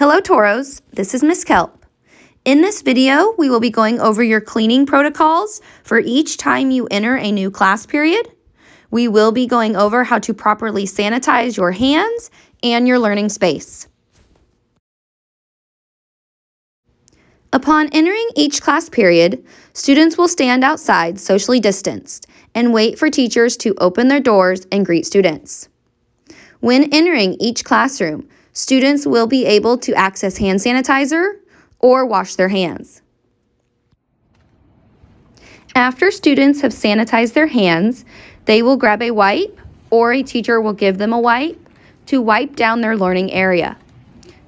Hello Toros, this is Miss Kelp. In this video, we will be going over your cleaning protocols for each time you enter a new class period. We will be going over how to properly sanitize your hands and your learning space. Upon entering each class period, students will stand outside socially distanced and wait for teachers to open their doors and greet students. When entering each classroom, students will be able to access hand sanitizer or wash their hands. After students have sanitized their hands, they will grab a wipe or a teacher will give them a wipe to wipe down their learning area.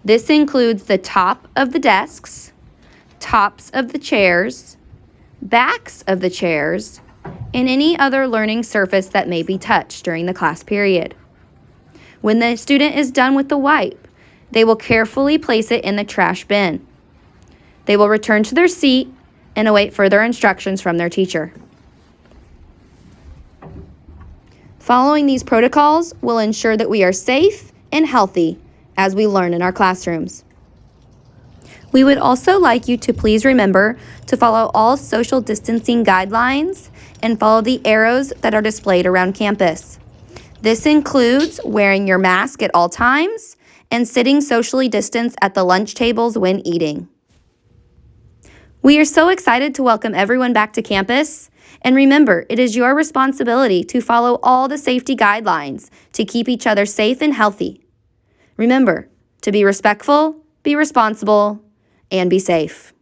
This includes the top of the desks, tops of the chairs, backs of the chairs, and any other learning surface that may be touched during the class period. When the student is done with the wipe, they will carefully place it in the trash bin. They will return to their seat and await further instructions from their teacher. Following these protocols will ensure that we are safe and healthy as we learn in our classrooms. We would also like you to please remember to follow all social distancing guidelines and follow the arrows that are displayed around campus. This includes wearing your mask at all times and sitting socially distanced at the lunch tables when eating. We are so excited to welcome everyone back to campus. And remember, it is your responsibility to follow all the safety guidelines to keep each other safe and healthy. Remember, to be respectful, be responsible, and be safe.